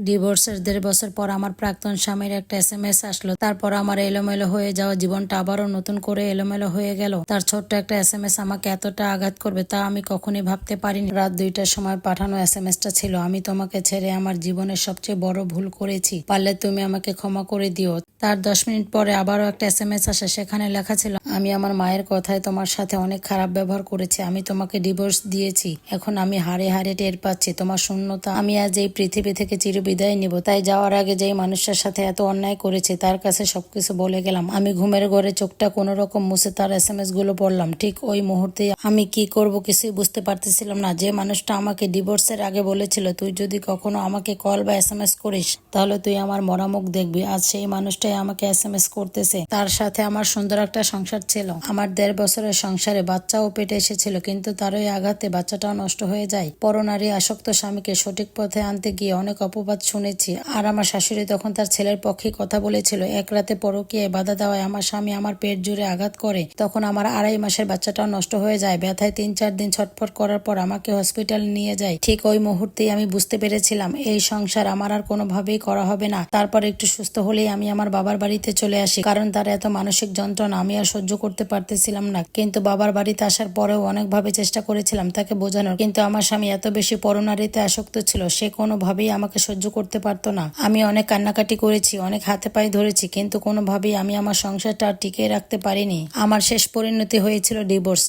ডিভোর্সের 1.5 বছর পর আমার প্রাক্তন স্বামীর একটা SMS আসলো। তারপর আমার এলোমেলো হয়ে যাওয়া জীবনটা আবারও নতুন করে এলোমেলো হয়ে গেল। তার ছোট্ট একটা SMS আমাকে এতটা আঘাত করবে তা আমি কখনোই ভাবতে পারিনি। রাত 2টার সময় পাঠানো SMSটা ছিল, আমি তোমাকে ছেড়ে আমার জীবনের সবচেয়ে বড় ভুল করেছি, পারলে তুমি আমাকে ক্ষমা করে দিও। তার 10 মিনিট পরে আবারও একটা SMS আসে, সেখানে লেখা ছিল, আমি আমার মায়ের কথায় তোমার সাথে অনেক খারাপ ব্যবহার করেছি, আমি তোমাকে ডিভোর্স দিয়েছি, এখন আমি হারে হারে টের পাচ্ছি তোমার শূন্যতা, আমি আজ এই পৃথিবী থেকে চিরবিদায় নিব। তাই যাওয়ার আগে যেই মানুষটার সাথে এত অন্যায় করেছি তার কাছে সবকিছু বলে গেলাম। আমি ঘুমের ঘরে চোখটা কোনো রকম মুছে তার SMS গুলো পড়লাম। ঠিক ওই মুহূর্তে আমি কি করব কিছুই বুঝতে পারতেছিলাম না। যে মানুষটা আমাকে ডিভোর্সের আগে বলেছিল, তুই যদি কখনো আমাকে কল বা SMS করিস তাহলে তুই আমার মরা মুখ দেখবি, আজ সেই মানুষটাই আমাকে SMS করতেছে। তার সাথে আমার সুন্দর একটা সংসার ছিল, আমার 1.5 বছরের সংসারে বাচ্চাও পেটে এসেছিল, কিন্তু তার ওই আঘাতে বাচ্চাটাও নষ্ট হয়ে যায়। পরনারী আসক্ত স্বামীকে সঠিক পথে আনতে গিয়ে অনেক অপবাদ শুনেছি, আর আমার শাশুড়ি তখন তার ছেলের পক্ষে কথা বলেছিল। এক রাতে পরকীয়ায় বাধা দেওয়ায় আমার স্বামী আমার পেট জুড়ে আঘাত করে, তখন আমার 2.5 মাসের বাচ্চাটাও নষ্ট হয়ে যায়। ব্যথায় 3-4 দিন ছটফট করার পর আমাকে হসপিটালে নিয়ে যায়। ঠিক ওই মুহূর্তেই আমি বুঝতে পেরেছিলাম এই সংসার আমার আর কোনোভাবেই করা হবে না। তারপর একটু সুস্থ হলেই আমি আমার বাবার বাড়িতে চলে আসি, কারণ তার এত মানসিক যন্ত্রণা আমি আর সহ্য করতে পারতেছিলাম না। কিন্তু বাবার বাড়িতে আসার পরেও অনেকভাবে চেষ্টা করেছিলাম তাকে বোঝানোর, কিন্তু আমার স্বামী এত বেশি পরনারীতে আসক্ত ছিল, সে কোনোভাবেই আমাকে সহ্য করতে পারতো না। আমি অনেক কান্নাকাটি করেছি, অনেক হাতে পায়ে ধরেছি, কিন্তু কোনোভাবেই আমি আমার সংসারটা আর টিকিয়ে রাখতে পারিনি। আমার শেষ পরিণতি হয়েছিল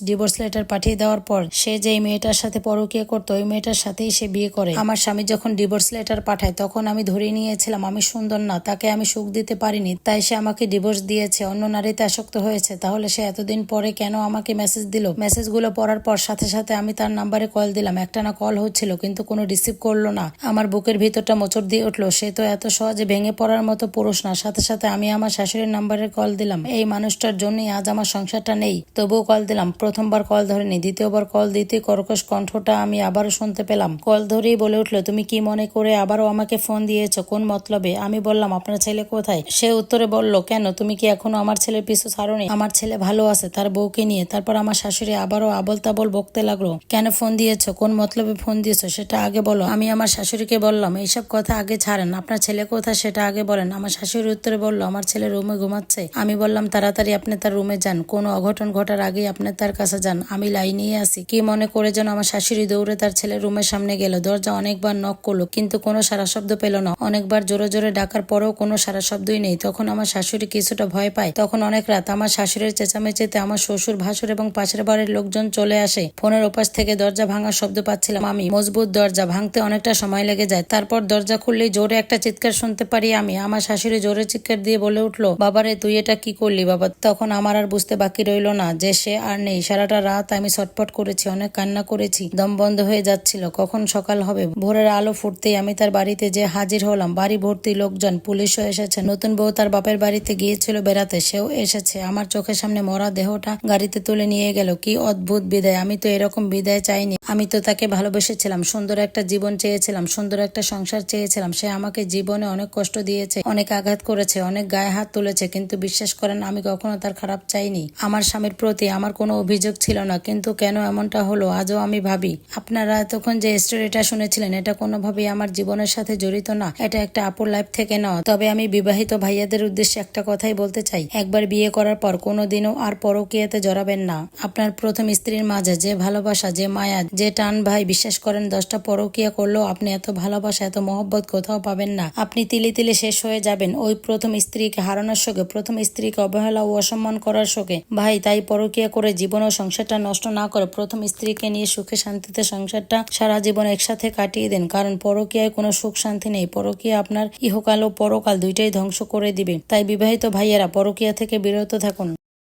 ডিভোর্স লেটার পাঠিয়ে দেওয়ার পর সে যেই মেয়েটার সাথে পরকীয়া করতো ওই মেয়েটার সাথেই সে বিয়ে করে। আমার স্বামী যখন ডিভোর্স লেটার পাঠায় তখন আমি ধরে নিয়েছিলাম আমি সুন্দর না, তাকে আমি সুখ দিতে পারিনি, তাই সে আমাকে ডিভোর্স দিয়েছে, অন্য নারীতে আসক্ত হয়েছে। তাহলে সে এতদিন পরে কেন আমাকে মেসেজ দিল? মেসেজগুলো পড়ার পর সাথে সাথে আমি তার নাম্বারে কল দিলাম। একটানা কল হচ্ছিল কিন্তু কোনো রিসিভ করলো না। আমার বুকের ভিতরটা মোচড় দিয়ে উঠলো, সে তো এত সহজে ভেঙে পড়ার মতো পুরুষ না। সাথে সাথে আমি আমার শাশুড়ির নাম্বারে কল দিলাম, এই মানুষটার জন্যই আজ আমার সংসারটা নেই। তবুও কল দিলাম, প্রথমবার কল ধরেনি, দ্বিতীয়বার কল দিতে কর্কশ কণ্ঠটা আমি আবারও শুনতে পেলাম। কল ধরেই বলে উঠলো, তুমি কি মনে করে আবারও আমাকে ফোন দিয়েছো, কোন মতলবে? আমি বললাম, আপনার ছেলে কোথায়? সে উত্তরে বলল, কেন তুমি কি এখনো আমার ছেলের পিছু ছাড়োনি? আমার ছেলে ভালো আছে তার বউকে নিয়ে। তারপর আমার শাশুড়ি আবারও আবল তাবল বকতে লাগলো, কেন ফোন দিয়েছো, কোন মতলবে ফোন দিয়েছো সেটা আগে বলো। আমি আমার শাশুড়িকে বললাম, এইসব কথা আগে ছাড়েন, আপনার ছেলে কোথায় সেটা আগে বলেন। আমার শাশুড়ি উত্তরে বলল, আমার ছেলে রুমে ঘুমাচ্ছে। আমি বললাম, তাড়াতাড়ি আপনি তার রুমে যান, কোনো অঘটন ঘটার আগেই আপনি তার কাছে যান, আমি লাইনেই আছি। কি মনে করে যেন আমার শাশুড়ি দৌড়ে তার ছেলের রুমের সামনে গেল। দরজা অনেকবার নক করলো কিন্তু কোনো সারা শব্দ পেল না। অনেকবার জোরে জোরে ডাকার পরেও কোনো সারা শব্দই নেই। তখন আমার শাশুড়ি কিছুটা ভয় পায়। তখন অনেক রাত, আমার শাশুড়ির চেঁচামেচিতে আমার শ্বশুর, ভাসুর এবং পাশের বাড়ির লোকজন চলে আসে। ফোনের ওপাশ থেকে দরজা ভাঙার শব্দ পাচ্ছিলাম আমি। মজবুত দরজা, ভাঙতে অনেকটা সময় লেগে যায়। তারপর দরজা খুললেই জোরে একটা চিৎকার শুনতে পারি আমি। আমার শাশুড়ি জোরে চিৎকার দিয়ে বলে উঠলো, বাবারে তুই এটা কি করলি বাবা? তখন আমার আর বুঝতে বাকি রইল না যে সে আর নেই। সারাটা রাত আমি ছটফট করেছি, অনেক কান্না করেছি, দম বন্ধ হয়ে যাচ্ছিল কখন সকাল হবে। ভোরের আলো ফুটতেই আমি তার বাড়িতে যে হাজির হলাম। বাড়ি ভর্তি লোকজন, পুলিশও এসেছে। নতুন বউ তার বাপের বাড়িতে গিয়েছিল বেড়াতে, সেও এসেছে। আমার চোখের সামনে মরা দেহটা গাড়িতে তুলে নিয়ে গেল। কি অদ্ভুত বিদায়! আমি তো এরকম বিদায় চাইনি। আমি তো তাকে ভালোবেসেছিলাম, সুন্দর একটা জীবন চেয়েছিলাম, সুন্দর একটা সংসার চেয়েছিলাম। সে আমাকে জীবনে অনেক কষ্ট দিয়েছে, অনেক আঘাত করেছে, অনেক গায়ে হাত তুলেছে, কিন্তু বিশ্বাস করেন আমি কখনো তার খারাপ চাইনি। আমার স্বামীর প্রতি আমার কোনো অভিযোগ ছিল না, কিন্তু কেন এমনটা হলো আজও আমি ভাবি। আপনারা এতক্ষণ যে স্টোরিটা শুনেছিলেন এটা কোনোভাবেই আমার জীবনের সাথে জড়িত না, এটা একটা আপুর লাইফ থেকে নেওয়া। তবে আমি বিবাহিত ভাইয়াদের উদ্দেশ্যে একটা কথাই বলতে চাই, একবার বিয়ে করার পর কোনোদিনও আর পরকীয়াতে জড়াবেন না। আপনার প্রথম স্ত্রীর মাঝে যে ভালোবাসা, যে মায়া, যে টান, ভাই বিশ্বাস করেন 10টা পরকীয়া করলেও আপনি এত ভালোবাসা, এত মহব্বত কোথাও পাবেন না। আপনি তিলে তিলে শেষ হয়ে যাবেন ওই প্রথম স্ত্রীকে হারানোর শোকে, প্রথম স্ত্রীকে অবহেলা ও অসম্মান করার শোকে। ভাই তাই পরকীয়া করে জীবন ও সংসারটা নষ্ট না করে প্রথম স্ত্রীকে নিয়ে সুখে শান্তিতে সংসারটা সারা জীবন একসাথে কাটিয়ে দেন, কারণ পরকীয়ায় কোনো সুখ শান্তি নেই। পরকীয়া আপনার ইহকাল ও পরকাল দুইটাই ধ্বংস করে দিবে। তাই বিবাহিত ভাইয়েরা পরকীয়া থেকে বিরত থাকুন।